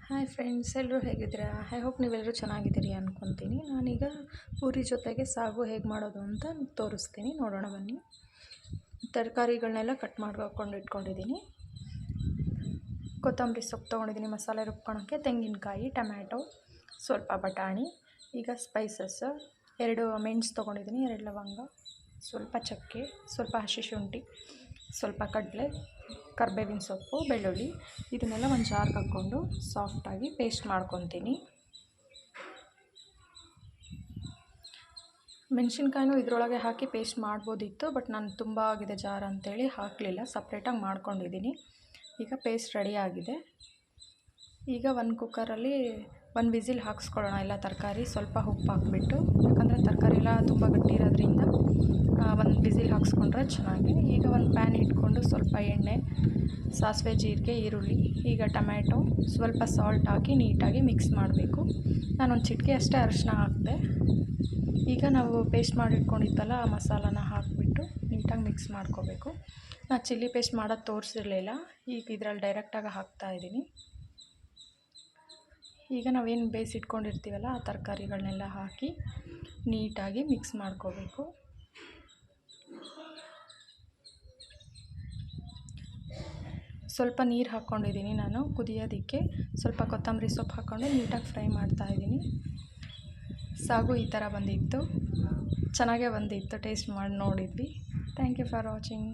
Hi friends, ಎಲ್ಲರೂ ಹೇಗಿದ್ದೀರಾ? I hope ನೀವೆಲ್ಲರೂ ಚೆನ್ನಾಗಿದ್ದೀರಿ ಅಂದ್ಕೊತೀನಿ. ನಾನೀಗ ಪೂರಿ ಜೊತೆಗೆ ಸಾಗು ಹೇಗೆ ಮಾಡೋದು ಅಂತ ತೋರಿಸ್ತೀನಿ, ನೋಡೋಣ ಬನ್ನಿ. ತರಕಾರಿಗಳನ್ನೆಲ್ಲ ಕಟ್ ಮಾಡ್ಕೊಂಡು ಇಟ್ಕೊಂಡಿದ್ದೀನಿ. ಕೊತ್ತಂಬರಿ ಸೊಪ್ಪು ತೊಗೊಂಡಿದ್ದೀನಿ ಮಸಾಲೆ ರುಬ್ಕೊಳಕ್ಕೆ, ತೆಂಗಿನಕಾಯಿ, ಟೊಮ್ಯಾಟೊ, ಸ್ವಲ್ಪ ಬಟಾಣಿ. ಈಗ ಸ್ಪೈಸಸ್ 2 ಮೆಣಸು ತೊಗೊಂಡಿದ್ದೀನಿ, 2 ಲವಂಗ, ಸ್ವಲ್ಪ ಚಕ್ಕೆ, ಸ್ವಲ್ಪ ಹಸಿ ಶುಂಠಿ, ಸ್ವಲ್ಪ ಕಡಲೆ, ಕರಿಬೇವಿನ ಸೊಪ್ಪು, ಬೆಳ್ಳುಳ್ಳಿ. ಇದನ್ನೆಲ್ಲ ಒಂದು ಜಾರ್ಗೆ ಹಾಕ್ಕೊಂಡು ಸಾಫ್ಟಾಗಿ ಪೇಸ್ಟ್ ಮಾಡ್ಕೊತೀನಿ. ಮೆಣಸಿನ್ಕಾಯಿನೂ ಇದರೊಳಗೆ ಹಾಕಿ ಪೇಸ್ಟ್ ಮಾಡ್ಬೋದಿತ್ತು, ಬಟ್ ನಾನು ತುಂಬ ಆಗಿದೆ ಜಾರ್ ಅಂತೇಳಿ ಹಾಕಲಿಲ್ಲ, ಸಪ್ರೇಟಾಗಿ ಮಾಡ್ಕೊಂಡಿದ್ದೀನಿ. ಈಗ ಪೇಸ್ಟ್ ರೆಡಿ ಆಗಿದೆ. ಈಗ ಒಂದು ಕುಕ್ಕರಲ್ಲಿ 1 ವಿಸಿಲ್ ಹಾಕ್ಸ್ಕೊಳ್ಳೋಣ ಎಲ್ಲ ತರಕಾರಿ. ಸ್ವಲ್ಪ ಉಪ್ಪು ಹಾಕ್ಬಿಟ್ಟು, ಯಾಕಂದರೆ ತರಕಾರಿ ಎಲ್ಲ ತುಂಬ ಗಟ್ಟಿ ಇರೋದ್ರಿಂದ 1 ವಿಸಿಲ್ ಹಾಕ್ಸ್ಕೊಂಡ್ರೆ ಚೆನ್ನಾಗಿ. ಈಗ ಒಂದು ಪ್ಯಾನ್ ಇಟ್ಕೊಂಡು ಸ್ವಲ್ಪ ಎಣ್ಣೆ, ಸಾಸಿವೆ, ಜೀರಿಗೆ, ಈರುಳ್ಳಿ, ಈಗ ಟೊಮ್ಯಾಟೊ, ಸ್ವಲ್ಪ ಸಾಲ್ಟ್ ಹಾಕಿ ನೀಟಾಗಿ ಮಿಕ್ಸ್ ಮಾಡಬೇಕು. ನಾನೊಂದು ಚಿಟಿಕೆ ಅಷ್ಟೇ ಅರಿಶಿನ ಹಾಕಿದೆ. ಈಗ ನಾವು ಪೇಸ್ಟ್ ಮಾಡಿಟ್ಕೊಂಡಿದ್ದಲ್ಲ ಆ ಮಸಾಲಾನ ಹಾಕಿಬಿಟ್ಟು ನೀಟಾಗಿ ಮಿಕ್ಸ್ ಮಾಡ್ಕೋಬೇಕು. ನಾನು ಚಿಲ್ಲಿ ಪೇಸ್ಟ್ ಮಾಡೋದು ತೋರಿಸಿರಲಿಲ್ಲ, ಈಗ ಇದರಲ್ಲಿ ಡೈರೆಕ್ಟಾಗಿ ಹಾಕ್ತಾಯಿದ್ದೀನಿ. ಈಗ ನಾವೇನು ಬೇಯಿಸಿಟ್ಕೊಂಡಿರ್ತೀವಲ್ಲ ಆ ತರಕಾರಿಗಳನ್ನೆಲ್ಲ ಹಾಕಿ ನೀಟಾಗಿ ಮಿಕ್ಸ್ ಮಾಡ್ಕೋಬೇಕು. ಸ್ವಲ್ಪ ನೀರು ಹಾಕ್ಕೊಂಡಿದ್ದೀನಿ ನಾನು ಕುದಿಯೋದಕ್ಕೆ. ಸ್ವಲ್ಪ ಕೊತ್ತಂಬರಿ ಸೊಪ್ಪು ಹಾಕ್ಕೊಂಡು ನೀಟಾಗಿ ಫ್ರೈ ಮಾಡ್ತಾಯಿದ್ದೀನಿ. ಸಾಗು ಈ ಥರ ಬಂದಿತ್ತು, ಚೆನ್ನಾಗೇ ಬಂದಿತ್ತು, ಟೇಸ್ಟ್ ಮಾಡಿ ನೋಡಿದ್ವಿ. Thank you for watching.